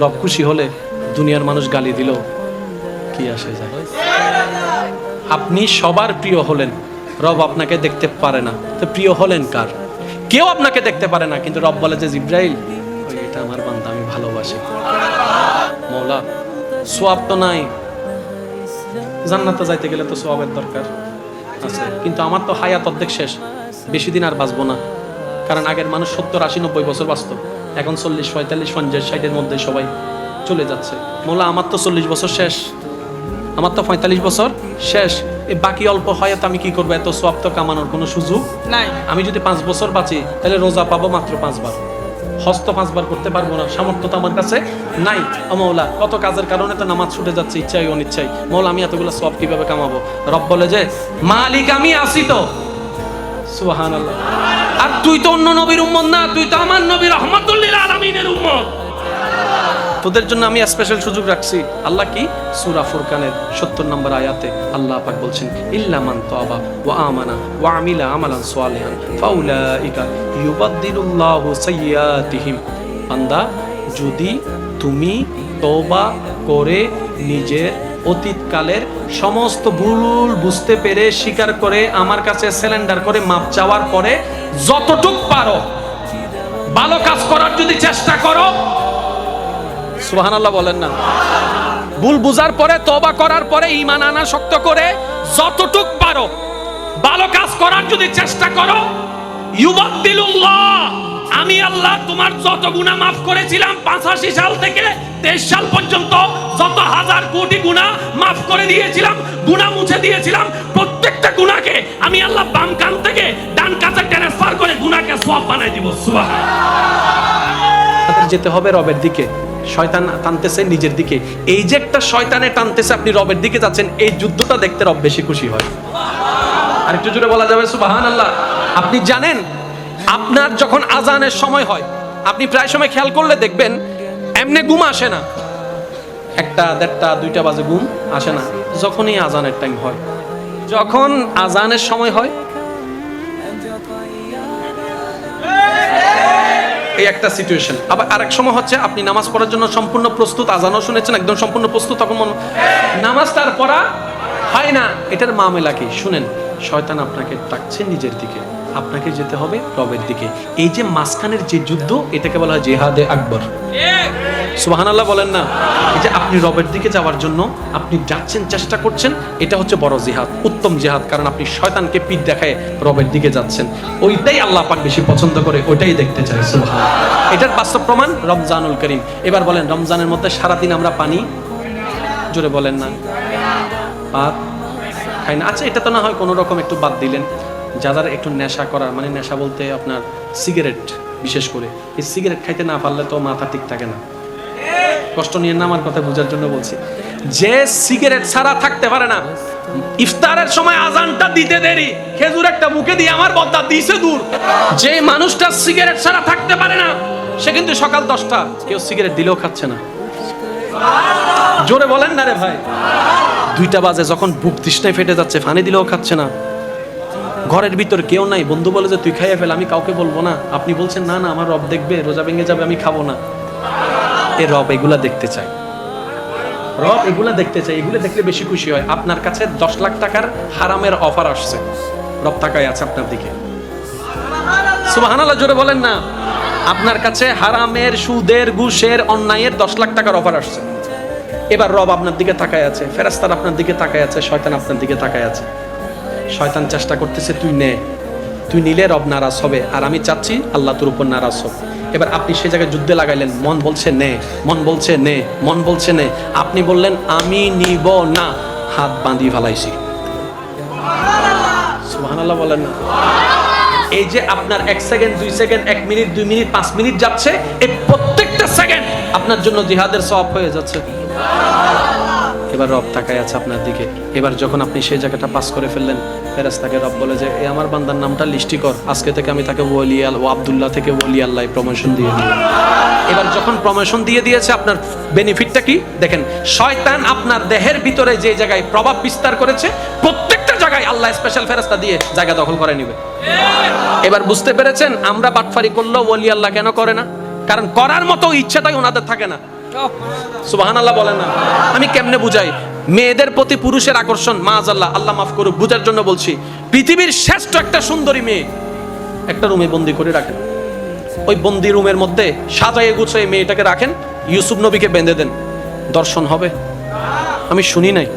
রব খুশি হলে দুনিয়ার মানুষ গালি দিল কি আসে যায়। আপনি সবার প্রিয় হলেন, রব আপনাকে দেখতে পারে না, তো প্রিয় হলেন কার? কেউ আপনাকে দেখতে পারে না, কিন্তু রব বলে যে জিব্রাইল এটা আমার বান্দা, আমি ভালোবাসি। মওলা সোয়াব তো নাই, জান্নাতে যাইতে গেলে তো সোয়াবের দরকার আছে, কিন্তু আমার তো হায়াত অর্ধেক শেষ, বেশি দিন আর বাঁচবো না। কারণ আগের মানুষ 70-80-90 বছর বাঁচত, এখন 40-45-50-60-এর মধ্যে সবাই চলে যাচ্ছে। মওলা আমার তো 40 বছর শেষ, আমার তো 45 বছর শেষ, এই বাকি অল্প হায়াত আমি কি করবো? এত সোয়াব তো কামানোর কোনো সুযোগ নাই। আমি যদি 5 বছর বাঁচি তাহলে রোজা পাবো মাত্র 5 বার, হজ তো 5 বার করতে পারবো না, সামর্থ্য তো আমার কাছে নাই। মওলা কত কাজের কারণে তো নামাজ ছুটে যাচ্ছে ইচ্ছাই অনিচ্ছাই, মওলা আমি এতগুলো সোয়াব কিভাবে কামাবো? রব বলে যে মালিক আমি আসি তো। সুবহানাল্লাহ। আর তুই তো অন্য নবীর উম্মত না, তুই তো আমার নবী রাহমাতুল লিল আলামিনের উম্মত। তোদের জন্য আমি স্পেশাল সুযোগ রাখছি। আল্লাহ কি? সূরা ফুরকানের 70 নম্বর আয়াতে আল্লাহ পাক বলছেন ইল্লা মান তাবা ওয়া আমানা ওয়া আমিলা আমালান সালিহান ফাউলাইকা ইউবাদদিলুল্লাহু সাইয়্যাতিহিম। বান্দা, যদি তুমি তওবা করে নিজের অতীতকালের সমস্ত ভুল বুঝতে পেরে স্বীকার করে আমার কাছে সারেন্ডার করে মাপ চাওয়ার পরে যতটুক পারো ভালো কাজ করার যদি চেষ্টা করো, সুবহানাল্লাহ বলেন না, ভুল বুঝার পরে তওবা করার পরে ঈমান আনা শক্ত করে যতটুক পারো ভালো কাজ করার যদি চেষ্টা করো, ইউবাদদিলুল্লাহ, আমি আল্লাহ তোমার যত গুনাহ মাফ করেছিলাম 85 সাল থেকে 23 সাল পর্যন্ত, যত হাজার কোটি গুনাহ মাফ করে দিয়েছিলাম, গুনাহ মুছে দিয়েছিলাম, প্রত্যেকটা গুনাহকে আমি আল্লাহ বাম কান থেকে ডান কাছে ট্রান্সফার করে গুনাহকে সওয়াব বানাই দিব। সুবহানাল্লাহ। যেতে হবে রবের দিকে, শয়তান টানতেছে নিজের দিকে। এই যে একটা শয়তানে টানতেছে, আপনি রবের দিকে যাচ্ছেন, এই যুদ্ধটা দেখতে রব বেশি খুশি হয়। আর একটু জোরে বলা যাবে সুবহানাল্লাহ। আপনি জানেন আপনার যখন আজানের সময় হয়, আপনি প্রায় সময় খেয়াল করলে দেখবেন এমনি ঘুম আসে না, 1টা 1:30 2টা বাজে ঘুম আসে না, যখনই আজানের টাইম হয়, যখন আজানের সময় হয়, এই একটা সিচুয়েশন। আবার আরেক সময় হচ্ছে আপনি নামাজ পড়ার জন্য সম্পূর্ণ প্রস্তুত, আজানও শুনেছেন একদম সম্পূর্ণ প্রস্তুত, তখন নামাজটা আর পড়া হয় না। এটার মামলা কি শুনেন, শয়তান আপনাকে ডাকছে নিজের দিকে, আপনাকে যেতে হবে রবের দিকে। এই যে মাঝখানের যে যুদ্ধ, এটাকে বলা হয় জিহাদে আকবর। সুবহানাল্লাহ বলেন না। এই যে আপনি রবের দিকে যাওয়ার জন্য আপনি যাচ্ছেন, চেষ্টা করছেন, এটা হচ্ছে বড় জিহাদ, উত্তম জিহাদ। কারণ আপনি শয়তানকে পিঠ দেখায় রবের দিকে যাচ্ছেন, ওইটাই আল্লাহ পাক বেশি পছন্দ করে, ওইটাই দেখতে চাই। সুবহানাল্লাহ। এটার বাস্তব প্রমাণ রমজানুল করিম। এবার বলেন, রমজানের মধ্যে সারাদিন আমরা পানি, জোরে বলেন না, ভাত খাই না। আচ্ছা, এটা তো না হয় কোনো রকম একটু বাদ দিলেন, যাদের একটু নেশা করার, মানে নেশা বলতে আপনার সিগারেট, বিশেষ করে এই সিগারেট খাইতে না পারলে তো মাথা ঠিক থাকে না। কষ্ট নিয়ে না, আমার কথা বোঝার জন্য বলছি। যে সিগারেট ছাড়া থাকতে পারে না, ইফতারের সময় আজানটা দিতে দেরি, খেজুর একটা মুখে দিয়ে আমার বদ্দা দিছে দূর। যে মানুষটা সিগারেট ছাড়া থাকতে পারে না, সে কিন্তু সকাল 10টা কেউ সিগারেট দিলেও খাচ্ছে না। জোরে বলেন না রে ভাই। 2টা বাজে যখন বুক তৃষ্ণায় ফেটে যাচ্ছে, পানি দিলেও খাচ্ছে না। ঘরের ভিতর কেউ নাই, বন্ধু বলে যে তুই খাইয়ে ফেল, আমি কাউকে বলবো না। আপনি বলছেন না না, আমার রব দেখবে, রোজা ভেঙে যাবে, আমি খাবো না। এ রব এগুলা দেখতে চায়, রব এগুলা দেখতে চায়, এগুলো দেখলে বেশি খুশি হয়। আপনার কাছে 10 লাখ টাকার হারামের অফার আসছে, রব তাকায় আছে আপনার দিকে। সুবহানাল্লাহ, জোরে বলেন না। আপনার কাছে হারামের, সুদের, ঘুষের, অন্যায়ের 10 লাখ টাকার অফার আসছে। এবার রব আপনার দিকে তাকায় আছে, ফেরেশতারা আপনার দিকে তাকায় আছে, শয়তান আপনার দিকে তাকায় আছে। শয়তান চেষ্টা করতেছে তুই নে, তুই নিলে রব নারাজ হবে, আর আমি চাচ্ছি আল্লাহ তোর উপর নারাজ হোক। এবার আপনি সেই জায়গায় যুদ্ধে লাগাইলেন, মন বলছে নে, মন বলছে নে, মন বলছে নে, আপনি বললেন আমি নিব না, হাত বাঁধি ফেলাইছি। সুবহানাল্লাহ বলেন না। এই যে আপনার 1 second, 2 second, 1 minute, 2 minute, 5 minute যাচ্ছে, এই প্রত্যেকটা সেকেন্ড আপনার জন্য জিহাদের সওয়াব হয়ে যাচ্ছে। এবার রব তাকায় আছে আপনার দিকে। এবার যখন আপনি সেই জায়গাটা পাস করে ফেললেন, ফেরেশতাকে রব বলে যে এই আমার বান্দার নামটা লিস্টি কর, আজকে থেকে আমি তাকে ওলি আব্দুল্লাহ থেকে ওলি আল্লাহ প্রমোশন দিয়ে দিলাম। এবার যখন প্রমোশন দিয়ে দিয়েছে, আপনার বেনিফিটটা কি দেখেন। শয়তান আপনার দেহের ভিতরে যে জায়গায় প্রভাব বিস্তার করেছে, প্রত্যেকটা জায়গায় আল্লাহ স্পেশাল ফেরেশতা দিয়ে জায়গা দখল করে নেবে। এবার বুঝতে পেরেছেন আমরা বাটফারি করলেও ওলি আল্লাহ কেন করে না? কারণ করার মতো ইচ্ছাটাই ওনাদের থাকে না। সুবহানাল্লাহ বলেন না। আমি কেমনে বুঝাই? মেয়েদের প্রতি পুরুষের আকর্ষণ, মাআজাল্লাহ, আল্লাহ মাফ করুক, বুঝার জন্য বলছি। পৃথিবীর শ্রেষ্ঠ একটা সুন্দরী মেয়ে একটা রুমে বন্দি করে রাখেন। ওই বন্দি রুমের মধ্যে সাজায়ে গুছিয়ে মেয়েটাকে রাখেন, ইউসুফ নবীকে বেঁধে দেন, দর্শন হবে? আমি শুনি নাই।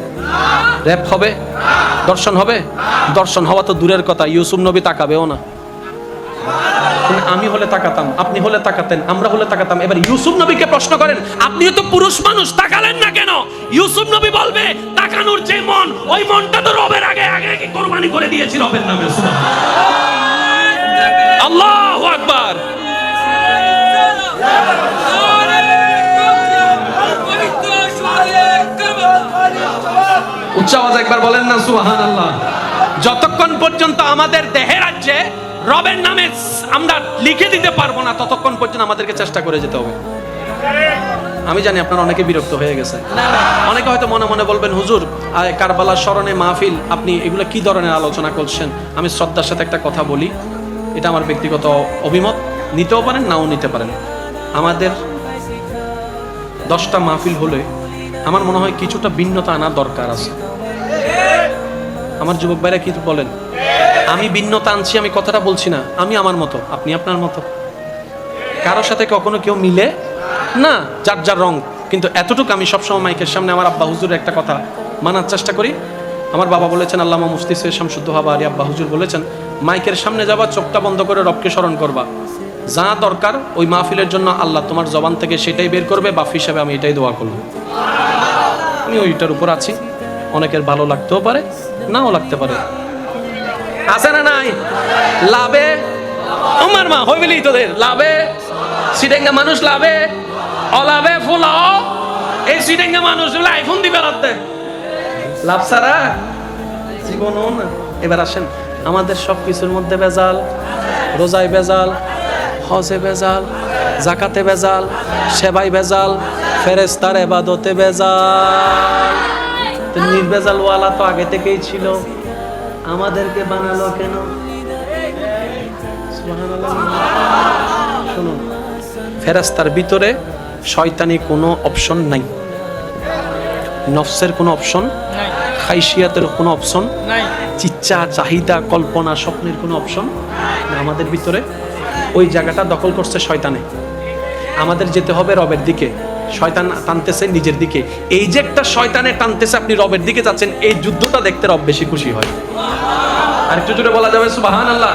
র‍্যাপ হবে? দর্শন হবে? দর্শন হওয়া তো দূরের কথা, ইউসুফ নবী তাকাবেও না। আমি হলে তাকাতাম, আপনি হলে তাকাতেন, আমরা হলে তাকাতাম। এবার ইউসুফ নবীকে প্রশ্ন করেন, আপনিও তো পুরুষ মানুষ, তাকালেন না কেন? ইউসুফ নবী বলবে, তাকানোর যে মন, ওই মনটা তো রবের আগে আগে কি কুরবানি করে দিয়েছি রবের নামে। আল্লাহু আকবার। উচ্চ আওয়াজে একবার বলেন না সুবহানাল্লাহ। যতক্ষণ পর্যন্ত আমাদের দেহের রাজ্যে রবের নামে আমরা লিখে দিতে পারবো না, ততক্ষণ পর্যন্ত আমাদেরকে চেষ্টা করে যেতে হবে। আমি জানি আপনারা অনেকে বিরক্ত হয়ে গেছে, অনেকে হয়তো মনে মনে বলবেন, হুজুর কারবালার স্মরণে মাহফিল, আপনি এগুলো কি ধরনের আলোচনা করছেন? আমি শ্রদ্ধার সাথে একটা কথা বলি, এটা আমার ব্যক্তিগত অভিমত, নিতেও পারেন নাও নিতে পারেন। আমাদের 10টা মাহফিল হলে আমার মনে হয় কিছুটা ভিন্নতা আনার দরকার আছে। আমার যুবক ভাইরা কি বলেন? আমি ভিন্নতা আনছি, আমি কথাটা বলছি না, আমি আমার মতো, আপনি আপনার মতো, কারোর সাথে কখনো কেউ মিলে না, যার যার রং। কিন্তু এতটুকু আমি সবসময় মাইকের সামনে আমার আব্বা হুজুরের একটা কথা মানার চেষ্টা করি। আমার বাবা বলেছেন, আল্লামা মুফতি সৈয়দ শামসুদ্দোহা আলী আব্বা হুজুর বলেছেন, মাইকের সামনে যাবা, চোখটা বন্ধ করে রবকে স্মরণ করবা, যা দরকার ওই মাহফিলের জন্য আল্লাহ তোমার জবান থেকে সেটাই বের করবে, বাফ হিসাবে আমি এটাই দোয়া করব। আমি ওইটার উপর আছি, অনেকের ভালো লাগতেও পারে, নাও লাগতে পারে। আছে না নাই? লাভে আমার মা হইবেলি তোদের লাভে সিডেঙ্গা মানুষ, লাভে অলাভে ফুলাও। এই সিডেঙ্গা মানুষ আইফোন দিবে রাতে, লাভ ছাড়া জীবনও না। এবার আসেন, আমাদের সব কিছুর মধ্যে ভেজাল, রোজায় ভেজাল, হজে ভেজাল, জাকাতে ভেজাল, সেবায় ভেজাল, ফেরেশতার ইবাদতে ভেজাল। তো নির্ভেজাল ওয়ালা তো আগে থেকেই ছিল, আমাদেরকে বানালো কেন? সুবহানাল্লাহ। শুনুন, ফেরেশতার ভিতরে শয়তানি কোনো অপশন নাই, নফসের কোনো অপশন নাই, খাইশিয়াতের কোনো অপশন নাই, ইচ্ছা চাহিদা কল্পনা স্বপ্নের কোনো অপশন না। আমাদের ভিতরে ওই জায়গাটা দখল করছে শয়তানে। আমাদের যেতে হবে রবের দিকে, শয়তান টানতেছে নিজের দিকে। এই যে একটা শয়তানে টানতেছে, আপনি রবের দিকে যাচ্ছেন, এই যুদ্ধটা দেখতে রব বেশি খুশি হয়। আর একটু জোরে বলা যাবে সুবহানাল্লাহ।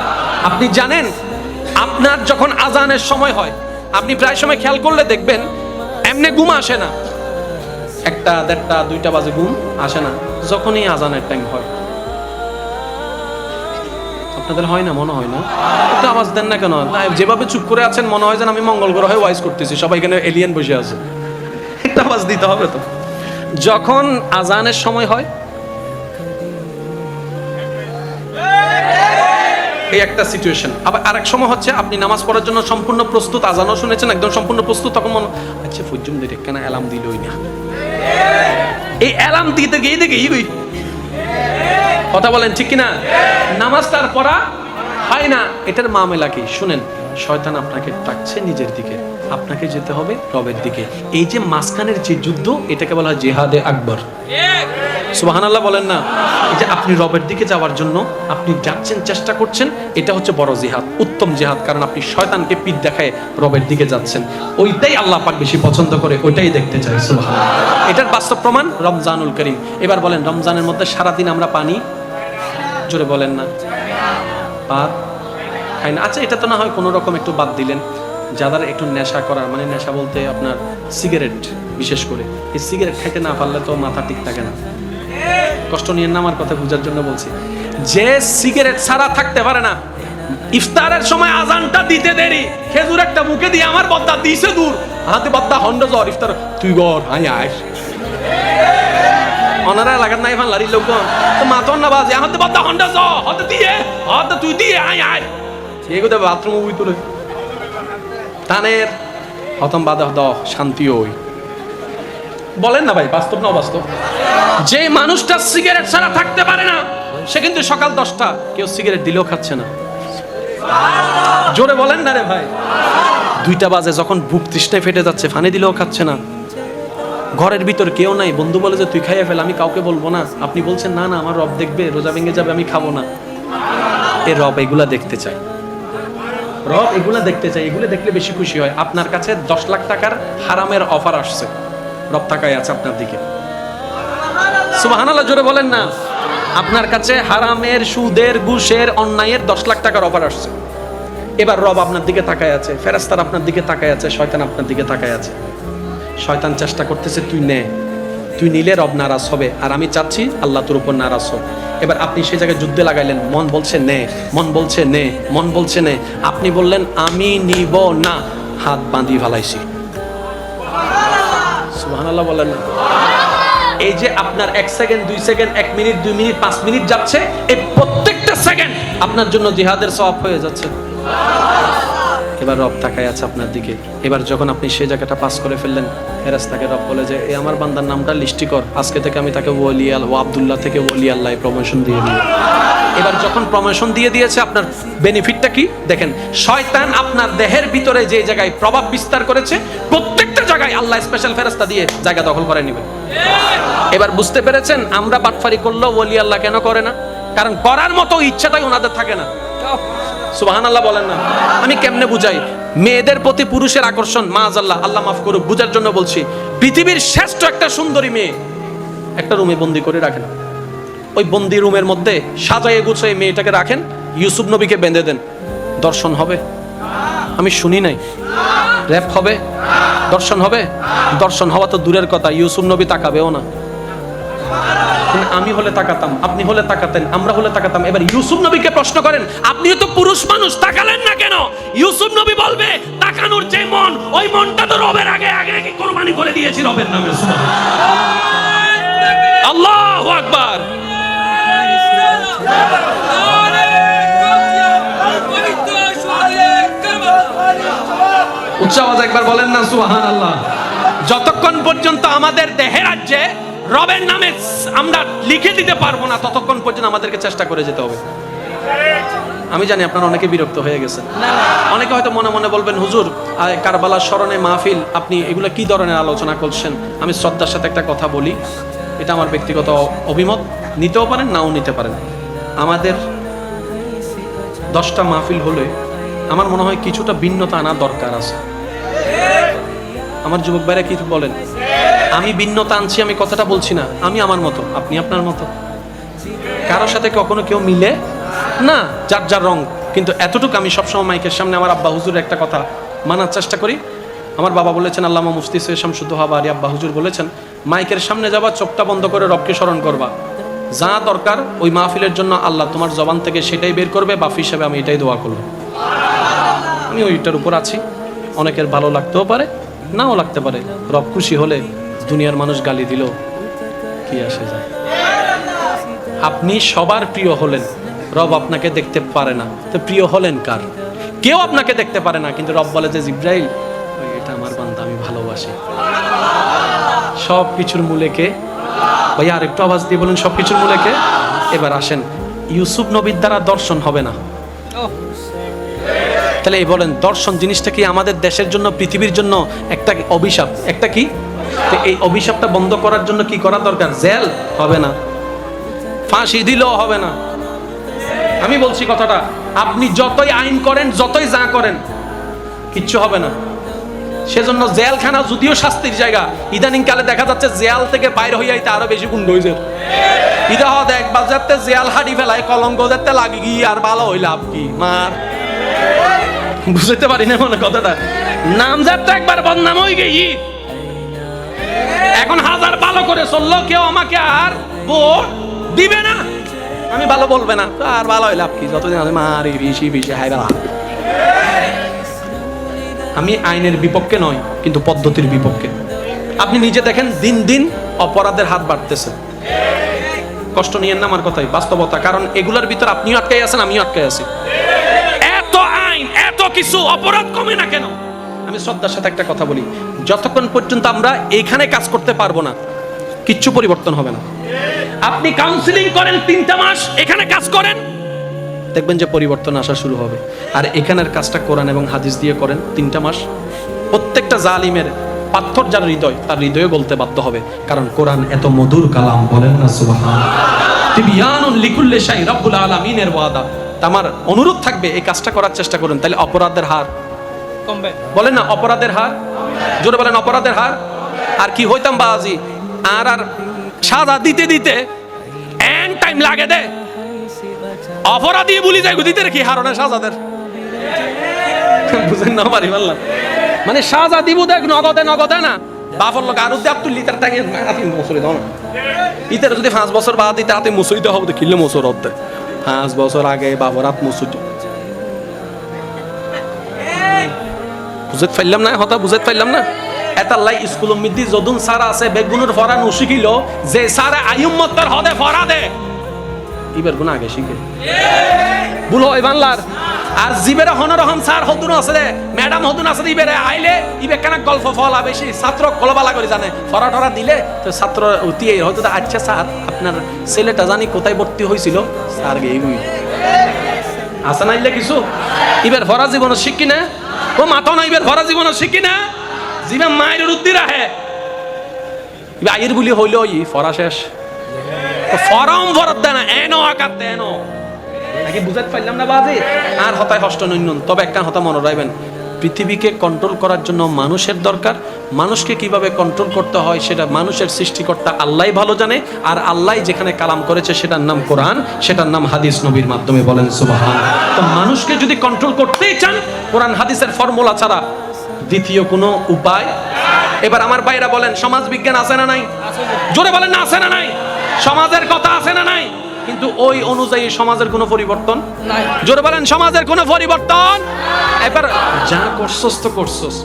আপনি জানেন, আপনার যখন আজানের সময় হয়, আপনি প্রায় সময় খেয়াল করলে দেখবেন এমনি ঘুম আসে না, 1টা 1:30 2টা বাজে ঘুম আসে না, যখনই আজানের টাইম হয়। আপনাদের হয় না? মনে হয় না? একটু আওয়াজ দেন না কেন? যেভাবে চুপ করে আছেন মনে হয় যেন আমি মঙ্গল গ্রহে ওয়াইজ করতেছি, সবাই এখানে এলিয়েন বসে আছে। একটা আওয়াজ দিতে হবে তো। যখন আজানের সময় হয়, এই একটা সিচুয়েশন। আবার আরেক সময় হচ্ছে আপনি নামাজ পড়ার জন্য সম্পূর্ণ প্রস্তুত, আজানও শুনেছেন, একদম সম্পূর্ণ প্রস্তুত, তখন মনে আচ্ছা ফুজুম দিতে কেন অ্যালার্ম দিলই না, এই অ্যালার্ম দিতে গিয়ে দেখি কথা বলেন ঠিক কিনা? নামাজটার পড়া হয় না। এটার মামলা কি? শুনেন, শয়তান আপনাকে ডাকছে নিজের দিকে, আপনাকে যেতে হবে রবের দিকে। এই যে মাঝখানের যে যুদ্ধ, এটাকে বলা হয় জিহাদে আকবর। সুবহানাল্লাহ বলেন না? এই যে আপনি রবের দিকে যাওয়ার জন্য আপনি যাচ্ছেন, চেষ্টা করছেন, এটা হচ্ছে বড় জিহাদ, উত্তম জিহাদ। কারণ আপনি শয়তানকে পিঠ দেখায় রবের দিকে যাচ্ছেন, ওইটাই আল্লাহ পাক বেশি পছন্দ করে, ওইটাই দেখতে চাই। সুবহানাল্লাহ। এটার বাস্তব প্রমাণ রমজানুল করিম। এবার বলেন, রমজানের মধ্যে সারাদিন আমরা পানি, জোরে বলেন না, ভাত খাই না। আচ্ছা, এটা তো না হয় কোনো রকম একটু বাদ দিলেন, যাদের একটু নেশা করার, মানে নেশা বলতে আপনার সিগারেট, বিশেষ করে এই সিগারেট খাইতে না পারলে তো মাথা ঠিক থাকে না। কষ্ট নিয়ে না, আমার কথা বুঝার জন্য বলছি। যে সিগারেট ছাড়া থাকতে পারে না, ইফতারের সময় আজানটা দিতে দেরি, খেজুর একটা মুখে দিয়ে আমার বদ্দা দিছে দূর, হাতে বদ্দা হন্ড জ্বর, ইফতার তুই গর হাই আস অনারা লাগাত নাই ফান লারি লোক তো মাতন না বাজে, হাতে বদ্দা হন্ড জ্বর, হাতে দিয়ে হাতে তুই দিয়ে আই আয় এগুলো বাথরুম ভিতরে টানের হতম বাধা দ শান্তি ওই বলেন না ভাই, বাস্তব না অবাস্তব? যে মানুষটা সিগারেট ছাড়া থাকতে পারে না, সে কিন্তু সকাল 10টা কেউ সিগারেট দিলেও খাচ্ছে না। জোরে বলেন না রে ভাই। 2টা বাজে যখন বুক তৃষ্ণায় ফেটে যাচ্ছে, ফানি দিলেও খাচ্ছে না। ঘরের ভিতর কেউ নাই, বন্ধু বলে যে তুই খাইয়ে ফেল, আমি কাউকে বলবো না, আপনি বলছেন না না আমার রব দেখবে, রোজা ভেঙে যাবে, আমি খাবো না। এ রব এগুলা দেখতে চায়, রব এগুলা দেখতে চায়, এগুলো দেখলে বেশি খুশি হয়। আপনার কাছে 10 লাখ টাকার হারামের অফার আসছে, রব তাকায় আছে আপনার দিকে, সুবহানাল্লাহ জোরে বলেন না। আপনার কাছে হারামের, সুদের, ঘুষের, অন্যায়ের 10 লাখ টাকার অফার আসছে, এবার রব আপনার দিকে তাকায় আছে, ফেরেশতারা আপনার দিকে তাকায় আছে, শয়তান আপনার দিকে তাকায় আছে। শয়তান চেষ্টা করতেছে তুই নে, তুই নিলে রব নারাজ হবে, আর আমি চাচ্ছি আল্লাহ তোর উপর নারাজ হোক। এবার আপনি সেই জায়গায় যুদ্ধে লাগাইলেন, মন বলছে নে, মন বলছে নে, মন বলছে নে, আপনি বললেন আমি নিব না, হাত বাঁধি ফেলাইছি। সুবহানাল্লাহ বলেন না। এই যে আপনার 1 second, 2 second, 1 minute, 2 minute, 5 minute যাচ্ছে, এই প্রত্যেকটা সেকেন্ড আপনার জন্য জিহাদের সওয়াব হয়ে যাচ্ছে। এবার রব তাকায় আছে আপনার দিকে। এবার যখন আপনি সেই জায়গাটা পাস করে ফেললেন, ফেরেশতাকে রব বলে যে এই আমার বান্দার নামটা লিস্টি কর, আজকে থেকে আমি তাকে ওলি আব্দুল্লাহ থেকে ওলি আল্লাহ প্রমোশন দিয়ে দিই। এবার যখন প্রমোশন দিয়ে দিয়েছে, আপনার বেনিফিটটা কি দেখেন। শয়তান আপনার দেহের ভিতরে যে জায়গায় প্রভাব বিস্তার করেছে, প্রত্যেকটা জায়গায় আল্লাহ স্পেশাল ফেরেশতা দিয়ে জায়গা দখল করে নেবে। এবার বুঝতে পেরেছেন আমরা বাটফারি করলেও ওলি আল্লাহ কেন করে না? কারণ করার মতো ইচ্ছাটাই ওনাদের থাকে না। সুবহানাল্লাহ বলেন না। আমি কেমনে বুঝাই? মেয়েদের প্রতি পুরুষের আকর্ষণ, মাআজাল্লাহ, আল্লাহ মাফ করুক, বুঝার জন্য বলছি। পৃথিবীর শ্রেষ্ঠ একটা সুন্দরী মেয়ে একটা রুমে বন্দি করে রাখেন, ওই বন্দি রুমের মধ্যে সাজায়ে গুছিয়ে মেয়েটাকে রাখেন, ইউসুফ নবীকে বেঁধে দেন, দর্শন হবে? আমি শুনি নাই। র‍্যাপ হবে? দর্শন হবে? দর্শন হওয়া তো দূরের কথা, ইউসুফ নবী তাকাবেও না। আমি হলে তাকাতাম, আপনি হলে তাকাতেন, আমরা হলে তাকাতাম। এবার ইউসুফ নবীকে প্রশ্ন করেন, আপনিও তো পুরুষ মানুষ, তাকালেন না কেন? ইউসুফ নবী বলবে তাকানোর যে মন, ওই মনটা তো রবের আগে আগে কি কুরবানি করে দিয়েছি রবের নামে। আল্লাহু আকবার। উচ্চ আওয়াজে একবার বলেন না সুবহানাল্লাহ। যতক্ষণ পর্যন্ত আমাদের দেহের রাজ্যে রবের নামে আমরা লিখে দিতে পারবো না, ততক্ষণ পর্যন্ত আমাদেরকে চেষ্টা করে যেতে হবে। আমি জানি আপনারা অনেকে বিরক্ত হয়ে গেছেন, অনেকে হয়তো মনে মনে বলবেন হুজুর কারবালার স্মরণে মাহফিল, আপনি এগুলো কি ধরনের আলোচনা করছেন? আমি শ্রদ্ধার সাথে একটা কথা বলি, এটা আমার ব্যক্তিগত অভিমত, নিতেও পারেন নাও নিতে পারেন। আমাদের 10টা মাহফিল হলে আমার মনে হয় কিছুটা ভিন্নতা আনা দরকার আছে। আমার যুবক ভাইরা কি বলেন? আমি ভিন্নতা আনছি, আমি কথাটা বলছি না, আমি আমার মতো, আপনি আপনার মতো, কারোর সাথে কখনো কেউ মিলে না, যার যার রং। কিন্তু এতটুকু আমি সবসময় মাইকের সামনে আমার আব্বা হুজুর একটা কথা মানার চেষ্টা করি। আমার বাবা বলেছেন, আল্লামা মুফতি সৈয়দ শামসুদ্দোহা বারী আব্বা হুজুর বলেছেন, মাইকের সামনে যাবা, চোখটা বন্ধ করে রবকে স্মরণ করবা, যা দরকার ওই মাহফিলের জন্য আল্লাহ তোমার জবান থেকে সেটাই বের করবে, বাফি হিসেবে আমি এটাই দোয়া করব। আমি ওইটার উপর আছি। অনেকের ভালো লাগতেও পারে, নাও লাগতে পারে। রব খুশি হলে দুনিয়ার মানুষ গালি দিল কি আসে যায়। আপনি সবার প্রিয় হলেন, রব আপনাকে দেখতে পারে না, তো প্রিয় হলেন কার? কেউ আপনাকে দেখতে পারে না, কিন্তু রব বলে যে জিব্রাইল এটা আমার বান্দা, আমি ভালোবাসি। সব কিছুর মূলে কে? ভাইয়া আরেকটু আওয়াজ দিয়ে বলেন, সব কিছুর মূলে কে? এবার আসেন, ইউসুফ নবীর দ্বারা দর্শন হবে না, তাহলে এই বলেন দর্শন জিনিসটা কি আমাদের দেশের জন্য, পৃথিবীর জন্য একটা অভিশাপ? একটা কি? তো এই অভিশাপটা বন্ধ করার জন্য কি করা দরকার? জেল হবে না, ফাঁসি দিলেও হবে না। আমি বলছি কথাটা, আপনি যতই আইন করেন, যতই যা করেন, কিচ্ছু হবে না। সেজন্য জেলখানা যদিও শাস্তির জায়গা, ইদানিং কালে দেখা যাচ্ছে জেল থেকে বাইরে হয়ে যাইতে আরো বেশি গুণ হয়েছে। ইদা একবার যাতে জেল হাঁড়ি ফেলায়, কলঙ্ক যাতে লাগি গিয়ে আর ভালো হইলে আপনি মার বুঝতে পারি না মনে কথাটা। নাম যাতে একবার বদনাম হয়ে গেই, এখন হাজার ভালো করে চললো, কেউ আমাকে আর ভোট দিবে না, আমি ভালো বলবে না, আর ভালো হইলে আপনি যতদিন আছে মারি বেশি বেশি হাই বেলা। আমি আইনের বিপক্ষে নয়, কিন্তু পদ্ধতির বিপক্ষে। আপনি নিজে দেখেন দিন দিন অপরাধের হাত বাড়তেছে। কষ্ট নিয়েন না আমার কথাই, বাস্তবতা। কারণ এগুলার ভিতর আপনিও আটকাই আছেন, আমিও আটকাই আছি। এত আইন, এত কিছু, অপরাধ কমে না কেন? আমি শ্রদ্ধার সাথে একটা কথা বলি, যতক্ষণ পর্যন্ত আমরা এইখানে কাজ করতে পারবো না, কিচ্ছু পরিবর্তন হবে না। আপনি কাউন্সিলিং করেন 3টা মাস, এখানে কাজ করেন, দেখবেন যে পরিবর্তন আসা শুরু হবে। আর এখানের কাজটা কোরআন এবং হাদিস দিয়ে করেন 3টা মাস, প্রত্যেকটা জালিমের পাথর যার হৃদয়, তার হৃদয়ে বলতে বাধ্য হবে, কারণ কোরআন এত মধুর কালাম। বলেন না সুবহানাল্লাহ। তিবিয়ানুন লিকুল্লি শাই, রব্বুল আলামিনের ওয়াদা। আমার অনুরোধ থাকবে এই কাজটা করার চেষ্টা করুন, তাহলে অপরাধের হার কমবে। বলেন না অপরাধের হার, জোরে বলেন অপরাধের হার। আর কি হইতাম বাজি, আর সাজা দিতে দিতে এন্ড টাইম লাগে দে, অপরাধী বলি যায় দিতে কি হারণে সাজাদের, বুঝেন না মারি বললাম, মানে সাজা দিব দেখ নগদে নগদে না, বাপর লোক আর তুই লিটার টাঙে হাতি মুসুরি দাও না। ইতার যদি 5 বছর বাদ দিতে হাতে মুসুরি দেওয়া হবে তো কিনলে মুসুর হতে 5 বছর আগে বাবর হাত মুসুরি বুঝতে পারলাম না, হতা বুঝতে পারলাম না। এতাল্লাই স্কুল মিদ্দি যদুন সারা আছে বেগুনের ফরা নুশিকিল, যে সারা আয়ুম্মতের হদে ফরা দে ইবের গুণ আগে শিখে বুলো এই বাংলার। আর জিবেরে হনরহম স্যার হতুন আছে রে, ম্যাডাম হতুন আছে ইবেরে আইলে ইবে কেন গল্প ফলা বেশি ছাত্র কলবালা করে জানে, ফরা টরা দিলে তো ছাত্র অতি হয়তো আচ্ছা স্যার আপনার ছেলেটা জানি কোথায় ভর্তি হয়েছিল, স্যার এই আসা নাইলে কিছু ইবের ফরা জীবন শিখি না, ও মাথা না ইবের ফরা জীবন শিখি না, জিবে মায়ের উদ্দি রাহে ইবে আইয়ের বুলি হইল ই ফরা শেষ ফরম ফরত দেয় না, এনো আকার দেন নাকি বুঝাতে পারলাম না বাজে। আর হতায় হষ্ট নৈন্যন, তবে একটা হতা মনে রাখবেন, পৃথিবীকে কন্ট্রোল করার জন্য মানুষের দরকার। মানুষকে কিভাবে কন্ট্রোল করতে হয় সেটা মানুষের সৃষ্টিকর্তা আল্লাহই ভালো জানে, আর আল্লাহ যেখানে কালাম করেছে সেটার নাম কোরআন, সেটার নাম হাদিস নবীর মাধ্যমে। বলেন সুবহানাল্লাহ। তো মানুষকে যদি কন্ট্রোল করতেই চান কোরআন হাদিসের ফর্মুলা ছাড়া দ্বিতীয় কোনো উপায়। এবার আমার ভাইরা বলেন সমাজ বিজ্ঞান আছে না নাই, জোরে বলেন না আছে না নাই, সমাজের কথা আছে না নাই, কিন্তু ওই অনুযায়ী সমাজের কোনো পরিবর্তন নাই, জোরে বলেন সমাজের কোনো পরিবর্তন। এবার যা করছস তো করছস,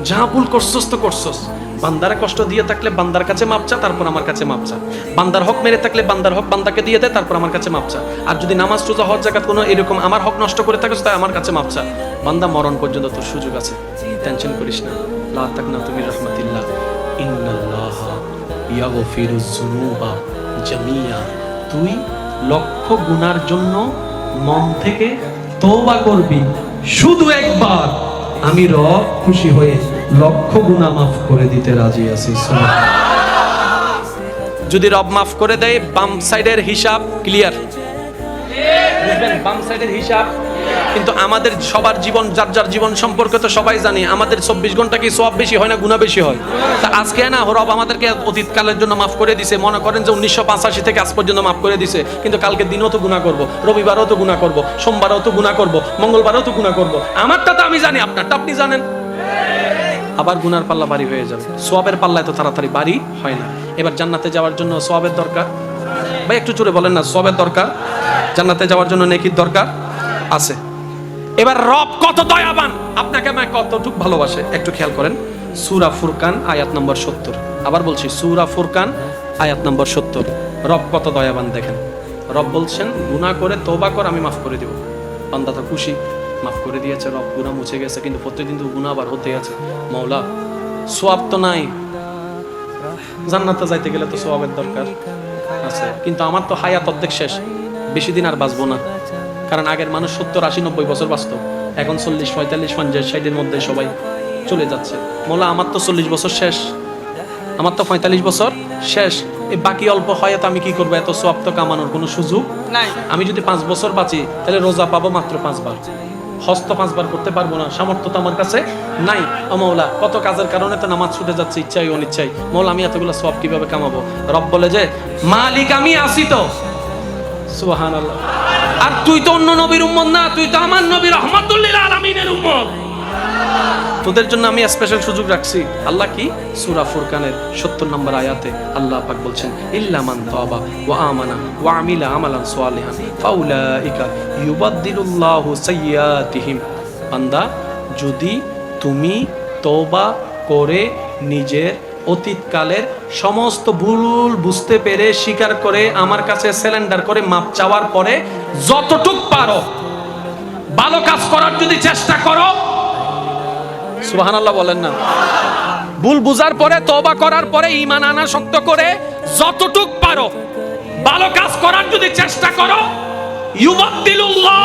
যা ভুল করছস তো করছস, বান্দারে কষ্ট দিয়ে থাকলে বান্দার কাছে মাপ চা, তারপর আমার কাছে মাপ চা। বান্দার হক মেরে থাকলে বান্দার হক বান্দাকে দিয়ে দে, তারপর আমার কাছে মাপ চা। আর যদি নামাজ রোজা হজ যাকাত কোনো এরকম আমার হক নষ্ট করে থাকিস তাই আমার কাছে মাপ চা। বান্দা মরণ পর্যন্ত তোর সুযোগ আছে, টেনশন করিস না। লা তাকনাতু মির রাহমাতিল্লাহ, ইন্নাল্লাহা ইয়াগফিরুজ যুনুবা জামিয়া। তুই লক্ষ গুনার জন্য মন থেকে তওবা করবি, শুধু একবার আমি রব খুশি হয়ে লক্ষ গুনাহ মাফ করে দিতে রাজি আছি। যদি রব মাফ করে দেয় বাম সাইডের হিসাব ক্লিয়ার, বুঝবেন বাম সাইডের হিসাব। কিন্তু আমাদের সবার জীবন যার যার জীবন সম্পর্কে তো সবাই জানি, আমাদের 24 ঘন্টা কি সওয়াব বেশি হয় না গুনাহ বেশি হয়? তা আজকে না রব আমাদেরকে অতীতকালের জন্য মাফ করে দিছে, মনে করেন যে 1985 থেকে আজ পর্যন্ত মাফ করে দিছে, কিন্তু কালকের দিনও তো গুনাহ করব, রবিবারও তো গুনাহ করব, সোমবারও তো গুনাহ করব, মঙ্গলবারও তো গুনাহ করব। আমারটা তো আমি জানি, আপনারটা আপনি জানেন। আবার গুনার পাল্লা ভারী হয়ে যাবে, সওয়াবের পাল্লা এত তাড়াতাড়ি ভারী হয় না। এবার জান্নাতে যাওয়ার জন্য সওয়াবের দরকার, ভাই একটু জোরে বলেন না, সওয়াবের দরকার, জান্নাতে যাওয়ার জন্য নেকির দরকার আছে। এবার রব কত দয়াবান, আপনাকে আমায় কতটুকু ভালোবাসে একটু খেয়াল করেন। সূরা ফুরকান আয়াত নম্বর 70, আবার বলছি সূরা ফুরকান আয়াত নম্বর 70। রব কত দয়াবান দেখেন, রব বলছেন গুনাহ করে তওবা কর আমি মাফ করে দিব। বান্দা তো খুশি, মাফ করে দিয়েছে রব, গুনাহ মুছে গেছে, কিন্তু প্রত্যেকদিন তো গুনাহ আবার হতে আছে। মাওলা সওয়াব তো নাই, জান্নাতে যাইতে গেলে তো সওয়াবের দরকার আছে, কিন্তু আমার তো হায়াত অর্ধেক শেষ, বেশি দিন আর বাঁচবো না। কারণ আগের মানুষ 70, 80, 90 বছর বাঁচত, এখন 40, 45, 50, 60 এর মধ্যে সবাই চলে যাচ্ছে। মোলা আমার তো 40 বছর শেষ, আমার তো 45 বছর শেষ, এই বাকি অল্প হায়াত আমি কি করবো? এত সওয়াব তো কামানোর কোনো সুযোগ নাই। আমি যদি 5 বছর বাঁচি তাহলে রোজা পাবো মাত্র 5 বার, হজ তো 5 বার করতে পারবো না, সামর্থ্য তো আমার কাছে নাই। ও মৌলা কত কাজের কারণে তো নামাজ ছুটে যাচ্ছে ইচ্ছাই অনিচ্ছাই, মৌলা আমি এতগুলো সওয়াব কিভাবে কামাবো? রব বলে যে মালিক আমি আসি তো, সুবহানাল্লাহ। আর তুই তো অন্য নবীর উম্মত না, তুই তো আমার নবী রাহমাতুল লিল আলামিনের উম্মত, তোদের জন্য আমি স্পেশাল সুযোগ রাখছি। আল্লাহ কি? সূরা ফুরকানের 70 নম্বর আয়াতে আল্লাহ পাক বলছেন ইল্লা মান তাওবা ওয়া আমানা ওয়া আমিলা আমালান সালিহান ফাউলাইকা ইউবাদদিলুল্লাহু সাইয়্যাতিহিম। বান্দা যদি তুমি তওবা করে নিজের অতীতকালের সমস্ত ভুল বুঝতে পেরে স্বীকার করে আমার কাছে সারেন্ডার করে মাপ চাওয়ার পরে যতটুক পারো ভালো কাজ করার যদি চেষ্টা করো, সুবহানাল্লাহ বলেন না, ভুল বুঝার পরে তওবা করার পরে ঈমান আনা শক্ত করে যতটুক পারো ভালো কাজ করার যদি চেষ্টা করো, ইউবাদদিলুল্লাহ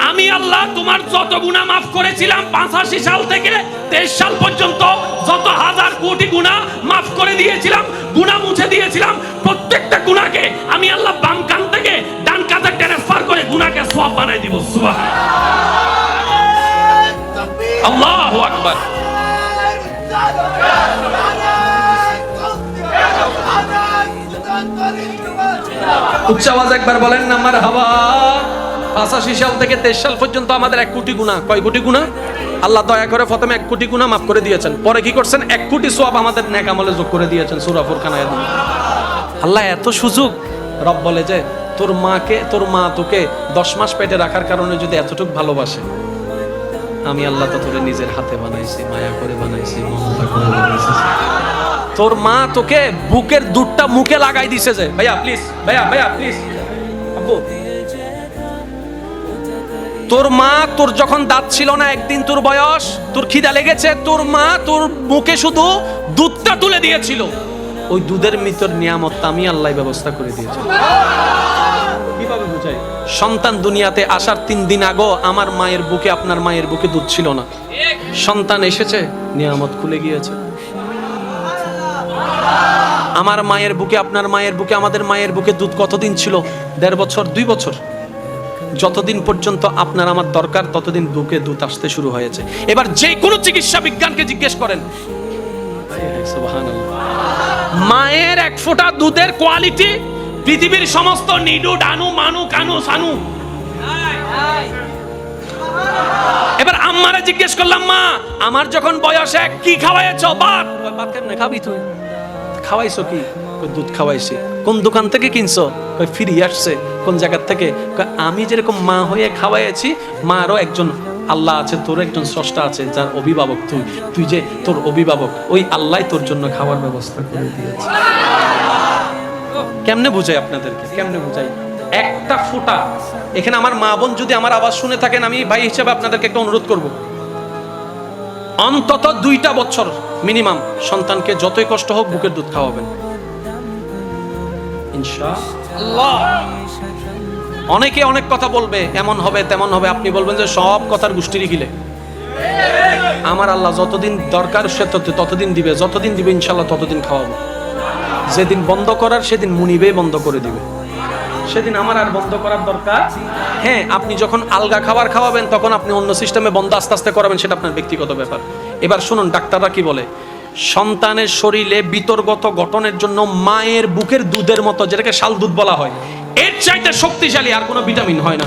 আমি আল্লাহ তোমার যত গুনাহ মাফ করেছিলাম 85 সাল থেকে 23 সাল পর্যন্ত, যত হাজার কোটি গুনাহ মাফ করে দিয়েছিলাম, গুনাহ মুছে দিয়েছিলাম, প্রত্যেকটা গুনাহকে আমি আল্লাহ বাম কান থেকে ডান কাঁধে ট্রান্সফার করে গুনাহকে সওয়াব বানাই দিব। সুবহানাল্লাহ, আল্লাহু আকবার। উচ্চ আওয়াজ একবার বলেন না মারহাবা। 85 সাল থেকে 23 সাল পর্যন্ত আমাদের 1 কোটি গুনাহ, কয় কোটি গুনাহ? আল্লাহ দয়া করে প্রথমে 1 কোটি গুনাহ মাফ করে দিয়েছেন, পরে কি করছেন? 1 কোটি সওয়াব আমাদের নেক আমলে যোগ করে দিয়েছেন। সূরা ফুরকান আয়াত। আল্লাহ এত সুযোগ। রব বলে যে তোর মা তোকে 10 মাস পেটে রাখার কারণে যদি এতটুকু ভালোবাসে, আমি আল্লাহ তো তোরে নিজের হাতে বানাইছি, মায়া করে বানাইছি, মমতা করে বানাইছি। তোর মা তোকে বুকের দুধটা মুখে লাগাই দিছে যে ভাইয়া প্লিজ, ভাইয়া প্লিজ, আব্বু। তোর মা তোর যখন দাঁত ছিল না, একদিন তোর বয়স, তোর খিদা লেগেছে, তোর মা তোর মুখে শুধু দুধটা তুলে দিয়েছিল। ওই দুধের ভিতর নিয়ামতটা আমি আল্লাহ ব্যবস্থা করে দিয়েছি। কিভাবে বুঝাই? সন্তান দুনিয়াতে আসার 3 দিন আগে আমার মায়ের বুকে, আপনার মায়ের বুকে দুধ ছিল না, সন্তান এসেছে, নিয়ামত খুলে গিয়েছে। আমার মায়ের বুকে, আপনার মায়ের বুকে, আমাদের মায়ের বুকে দুধ কতদিন ছিল? 1.5 বছর, 2 বছর। যতদিন পর্যন্ত আপনার আমার দরকার ততদিন বুকে দুধ আসতে শুরু হয়েছে। এবার যে কোনো চিকিৎসা বিজ্ঞানকে জিজ্ঞেস করেন, সুবহানাল্লাহ, মায়ের 1 ফোঁটা দুধের কোয়ালিটি পৃথিবীর সমস্ত নিডু ডানু মানু কানু সানু। এবার আম্মারে জিজ্ঞেস করলাম, মা আমার যখন বয়স 1 কি খাওয়াইছো? ভাত। ভাত কেমনে খাবি তুই? খাওয়াইছো কি? দুধ খাওয়াইছি। কোন দোকান থেকে কিনছো? ফ্রি আসছে। কোন জায়গা থেকে? আমি যেরকম মা হয়ে খাওয়াইছি, মারও একজন আল্লাহ আছে, তোর একজন স্রষ্টা আছে যার অভিভাবক তুই যে তোর অভিভাবক, ওই আল্লাহ তোর জন্য খাওয়ার ব্যবস্থা করে দিয়েছে। কেমনে বুঝাই আপনাদেরকে, কেমনে বুঝাই? 1টা ফোঁটা। এখানে আমার মা বোন যদি আমার আওয়াজ শুনে থাকেন, আমি ভাই হিসেবে আপনাদেরকে একটা অনুরোধ করব, অন্তত 2টা বছর মিনিমাম সন্তানকে যতই কষ্ট হোক বুকের দুধ খাওয়াবেন ইনশাআল্লাহ। অনেকে অনেক কথা বলবে, এমন হবে তেমন হবে, আপনি বলবেন যে সব কথার গোষ্ঠীরই গিলে। আমার আল্লাহ যতদিন দরকার সে ততদিন দিবে, যতদিন দিবে ইনশাআল্লাহ ততদিন খাওয়াবো। যেদিন বন্ধ করার সেদিন মুনিবে বন্ধ করে দিবে, সেদিন আমার আর বন্ধ করার দরকার। হ্যাঁ, আপনি যখন আলগা খাবার খাওয়াবেন তখন আপনি অন্য সিস্টেমে বন্ধ আস্তে আস্তে করাবেন, সেটা আপনার ব্যক্তিগত ব্যাপার। এবার শুনুন ডাক্তাররা কি বলে। সন্তানের শরীরে বিতর্গত গঠনের জন্য মায়ের বুকের দুধের মতো, যেটাকে শাল দুধ বলা হয়, এর চাইতে শক্তিশালী আর কোনো ভিটামিন হয় না।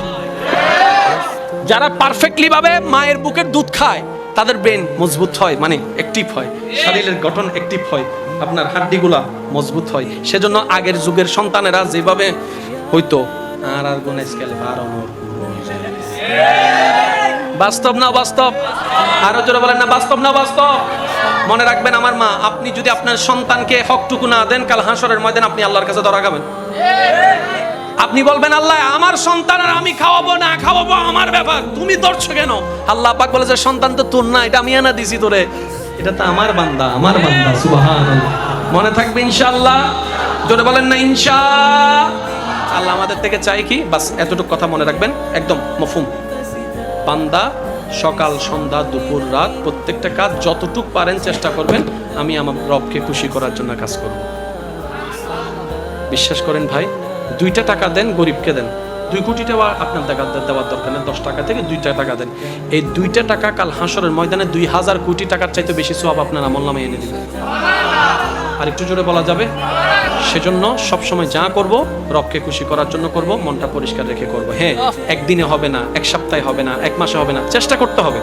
যারা পারফেক্টলি ভাবে মায়ের বুকের দুধ খায় তাদের ব্রেন মজবুত হয়, মানে অ্যাক্টিভ হয়, শরীরের গঠন অ্যাক্টিভ হয়, আপনার হাড্ডিগুলা মজবুত হয়। সেজন্য আগের যুগের সন্তানেরা যেভাবে হইতো, আর গুণ স্কেল বাস্তব না বাস্তব? আরো জোরে বলেন না বাস্তব না বাস্তব? মনে রাখবেন আমার মা, আপনি যদি আপনার সন্তানকে হকটুকু না দেন, কাল হাসরের ময়দানে আপনি আল্লাহর কাছে ধরা খাবেন। আপনি বলবেন আল্লাহ আমার সন্তান আর আমি খাওয়াবো না খাওয়াবো আমার ব্যাপার, তুমি ধরছো কেন? আল্লাহ পাক বলে যে সন্তান তো তোর না, এটা আমি আনা দিছি তোরে, এটা তো আমার বান্দা, আমার বান্দা। সুবহানাল্লাহ। মনে থাকবে ইনশাআল্লাহ? জোরে বলেন না ইনশাআল্লাহ। আল্লাহ আমাদের থেকে চাই কি? বাস এতটুকু কথা মনে রাখবেন, একদম মফহুম। বান্দা সকাল সন্ধ্যা দুপুর রাত প্রত্যেকটা কাজ যতটুকু পারেন চেষ্টা করবেন আমি আমার রবকে খুশি করার জন্য কাজ করব। বিশ্বাস করেন ভাই, 2টা টাকা দেন, গরিবকে দেন। 2 কোটি টাকা আপনার দেওয়ার দরকার নেই, 10 টাকা থেকে 2টা টাকা দেন। এই 2টা টাকা কাল হাসরের ময়দানে 2000 কোটি টাকার চাইতে বেশি সওয়াব আপনার আমলনামায় এনে দিবে। আর একটু জোরে বলা যাবে? সেজন্য সবসময় যা করব রবকে খুশি করার জন্য করব, মনটা পরিষ্কার রেখে করব। হ্যাঁ, একদিনে হবে না, 1 সপ্তাহে হবে না, 1 মাসে হবে না, চেষ্টা করতে হবে।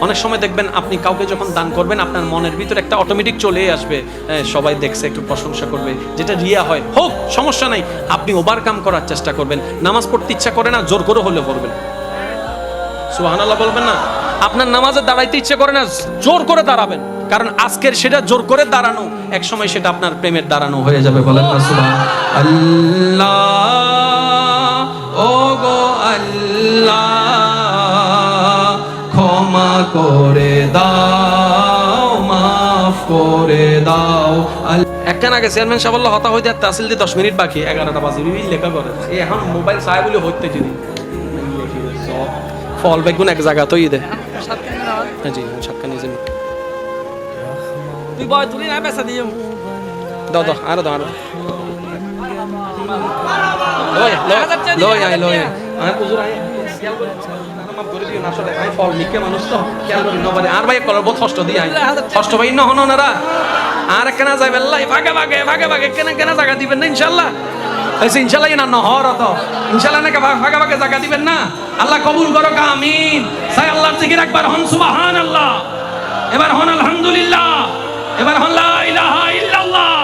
অনেক সময় দেখবেন আপনি কাউকে যখন দান করবেন আপনার মনের ভিতর একটা অটোমেটিক চলে আসবে, সবাই দেখছে একটু প্রশংসা করবে, যেটা রিয়া হয়, হোক সমস্যা নাই, আপনি ওভারকাম করার চেষ্টা করবেন। নামাজ পড়তে ইচ্ছা করে না, জোর করে হলে পড়বেন। সুবহানাল্লাহ বলবেন না? আপনার নামাজে দাঁড়াইতে ইচ্ছে করে না, জোর করে দাঁড়াবেন, কারণ আজকের সেটা জোর করে দাঁড়ানো এক সময় সেটা আপনার প্রেমের দাঁড়ানো হয়ে যাবে। বলেন না সুবহানাল্লাহ। ও গো আল্লাহ ক্ষমা করে দাও, মাফ করে দাও। একখান আগে চেয়ারম্যান সাহেব বলল হতা হইতে তাহসিল দিয়ে 10 মিনিট বাকি, 11টা বাজে লেখা করে এখন মোবাইল চাই বলে হইতে যদি ফল বেগুন এক জায়গা তৈরি দে হ্যাঁ জি সাতকা নিয়ে যাবি তুই বয় তুলি না পেশা দিয়ে দাও দাও আরো দাও আরো লয় লয় লয় লয় আর হুজুর আয় মাপ করে দিও না আসলে আমি ফল নিকে মানুষ তো খেয়াল করি না আর ভাই কলর বহুত কষ্ট দি আই কষ্ট ভাই না হনো নারা আর কেনা যাইবে আল্লাহ ভাগে ভাগে ভাগে ভাগে কেনা কেনা জায়গা দিবেন না ইনশাআল্লাহ এসে ইনশাআল্লাহ না নহর তো ইনশাআল্লাহ না ভাগে ভাগে জায়গা দিবেন না আল্লাহ কবুল করো আমিন সাই আল্লাহর জিকির একবার হন সুবহানাল্লাহ এবার হন আলহামদুলিল্লাহ এবার হন লা ইলাহা ইল্লাল্লাহ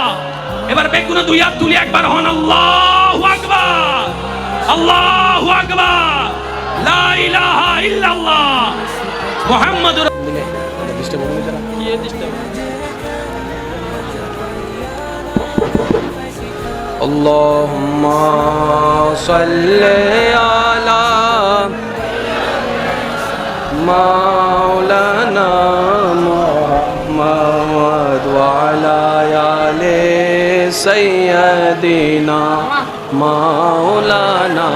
এবার বেগুন দুই হাত তুলি একবার হন আল্লাহু আকবার আল্লাহু আকবার লা ইলাহা ইল্লাল্লাহ মুহাম্মাদুর ডিস্টার্ব হবে যারা কি ডিস্টার্ব আল্লাহুম্মা সাল্লি আলা মাওলানা মুহাম্মদ ওয়া আলা আলি সাইয়্যিদিনা মাওলানা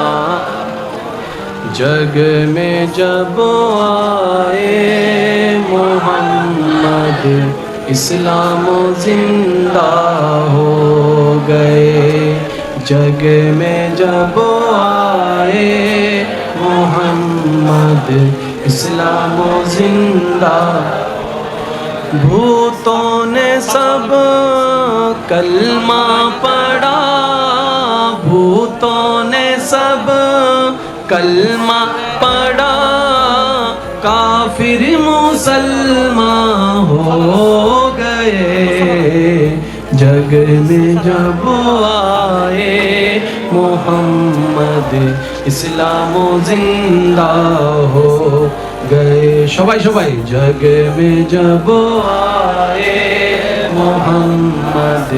जग में जब आए मोहम्मद इस्लाम जिंदा हो गए जग में जब आए मोहम्मद इस्लाम जिंदा भूतों ने सब कलमा पढ़ा भूतों ने सब कलमा पढ़ा काफिर मुसलमान हो गए जग में जब आए मोहम्मद इस्लाम जिंदा हो गए সবাই সবাই जग में जब आए मोहम्मद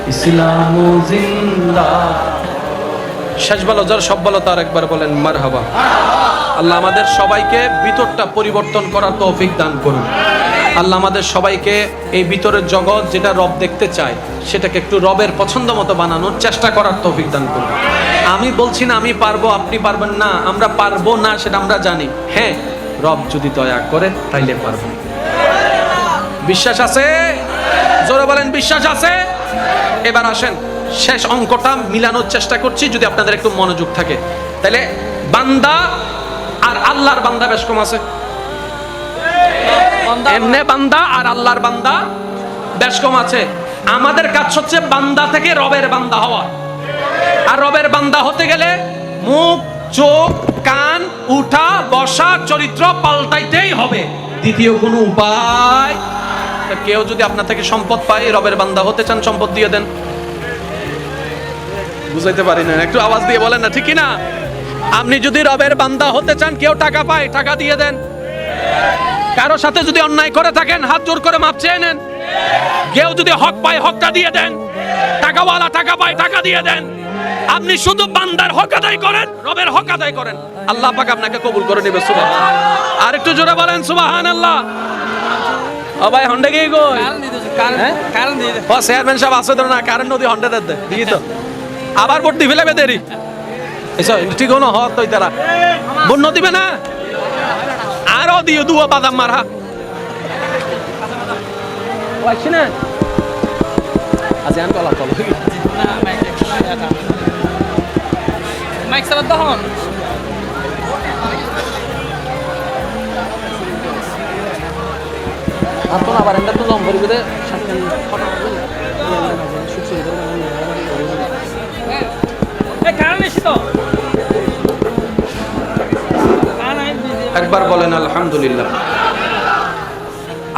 इस्लाम जिंदा শেষ বলো যার সব বলো তার একবার বলেন মারহাবা আল্লাহ আমাদের সবাইকে ভিতরটা পরিবর্তন করার তৌফিক দান করুন আল্লাহ আমাদের সবাইকে এই ভিতরের জগৎ যেটা রব দেখতে চায় সেটাকে একটু রবের পছন্দ মতো বানানোর চেষ্টা করার তৌফিক দান করুন আমি বলছি না আমি পারবো আপনি পারবেন না আমরা পারবো না সেটা আমরা জানি হ্যাঁ রব যদি দয়া করে তাইলে পারবো বিশ্বাস আছে জোরে বলেন বিশ্বাস আছে এবার আসেন শেষ অঙ্কটা মিলানোর চেষ্টা করছি যদি আপনাদের একটু মনোযোগ থাকে তাহলে বান্দা আর আল্লাহর বান্দা বেশ কম আছে এমনে বান্দা আর আল্লাহর বান্দা বেশ কম আছে আমাদের কাজ হচ্ছে বান্দা থেকে রবের বান্দা হওয়া আর রবের বান্দা হতে গেলে মুখ চোখ কান উঠা বসা চরিত্র পাল্টাইতেই হবে দ্বিতীয় কোনো উপায় কেউ যদি আপনার থেকে সম্পদ পায় রবের বান্দা হতে চান সম্পদ দিয়ে দেন বুঝাইতে পারি না একটু আওয়াজ দিয়ে বলেন না ঠিক কি না আপনি যদি রবের বান্দা হতে চান কেউ টাকা পায় টাকা দিয়ে দেন কারো সাথে যদি অন্যায় করে থাকেন হাত জোর করে মাপ চেয়ে নেন কেউ যদি হক পায় হকটা দিয়ে দেন টাকাওয়ালা টাকা পায় টাকা দিয়ে দেন আপনি শুধু বান্দার হক আদায় করেন রবের হক আদায় করেন আল্লাহ পাক আপনাকে কবুল করে নেবে সুবহানাল্লাহ আর একটু জোরে বলেন সুবহানাল্লাহ ও ভাই হন্ডে গিয়ে গো কারণ দিয়ে ও চেয়ারম্যান সাহেব আছে তো না কারণ নদী হন্ডে দে দেখি তো আবার ভোট দিবে লাগবে দেরি এসো ঠিক হলো হত তুই তারা ভোট দিবে না আরো দিও দুয়া বাদাম মারা ওয়াইছ না আজান কলা কল মাইক সালাত দহন আর তো না বারান্দা তো জম করিবে দে সাতখান একবার বলেন আলহামদুলিল্লাহ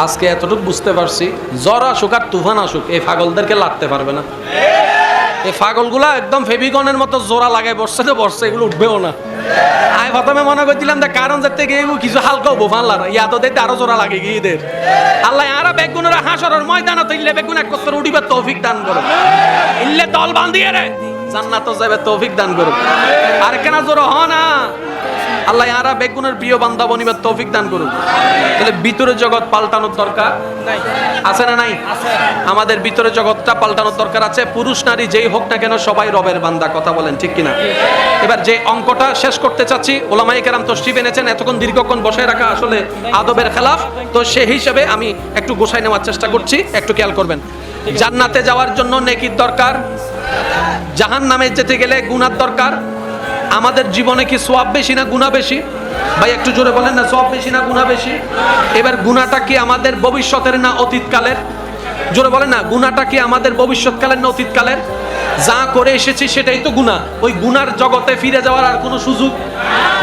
আজকে এতটুকু বুঝতে পারছি জ্বর আসুক আর তুফান আসুক এই পাগলদেরকে লাগতে পারবে না এই পাগলগুলা একদম ফেভিকনের মতো জোড়া লাগাই বসছে তো বসছে এগুলো উঠবেও না আমি প্রথমে মনে করছিলাম যে কারণ যাতে গিয়ে কিছু হালকা হবো ফানলার ইয়া তো দেখতে আরো জোড়া লাগে গিয়ে এদের আল্লাহ আরা বেগুনের হাসরের ময়দানে তো ইল্লে বেগুন এক কত্তর উঠিবে তৌফিক দান করো ইল্লে দল বান্ধিয়ে রে জান্নাত যাবে তৌফিক দান করো আর কেন জোর হ না আল্লাহ ইয়ারা বেগুনের প্রিয় বান্দা বনিবার তৌফিক দান করুন। তাহলে ভিতরের জগৎ পাল্টানোর দরকার আছে না নাই? আমাদের ভিতরের জগৎটা পাল্টানোর দরকার আছে। পুরুষ নারী যেই হোক না কেন সবাই রবের বান্দা, কথা বলেন ঠিক কিনা? এবার যে অঙ্কটা শেষ করতে চাচ্ছি, ওলামায়ে কেরাম তশরিফ এনেছেন, এতক্ষণ দীর্ঘক্ষণ বসায় রাখা আসলে আদবের খেলাফ, তো সেই হিসেবে আমি একটু গোছায় নেওয়ার চেষ্টা করছি, একটু খেয়াল করবেন। জান্নাতে যাওয়ার জন্য নেকির দরকার, জাহান্নামে যেতে গেলে গুনার দরকার। আমাদের জীবনে কি সওয়াব বেশি না গুনাহ বেশি? ভাই একটু জোরে বলেন না, সওয়াব বেশি না গুনাহ বেশি? এবার গুনাহটা কি আমাদের ভবিষ্যতের না অতীতকালের? জোরে বলেন না, গুনাহটা কি আমাদের ভবিষ্যৎকালের না অতীতকালের? যা করে এসেছি সেটাই তো গুনাহ। ওই গুনার জগতে ফিরে যাওয়ার আর কোনো সুযোগ,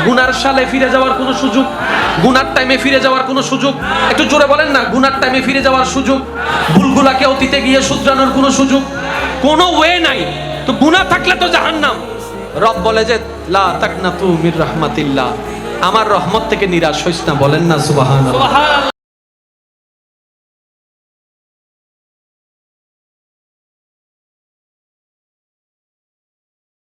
গুনার সালে ফিরে যাওয়ার কোনো সুযোগ, গুনার টাইমে ফিরে যাওয়ার কোনো সুযোগ? একটু জোরে বলেন না, গুনার টাইমে ফিরে যাওয়ার সুযোগ, ভুলগুলাকে অতীতে গিয়ে শুধরানোর কোনো সুযোগ, কোনো ওয়ে নাই। তো গুনাহ থাকলে তো জাহান্নাম। রব বলে যে লা তাকনাতু মির রাহমাতিল্লাহ, আমার রহমত থেকে নিরাশ হইস না, বলেন না সুবহানাল্লাহ।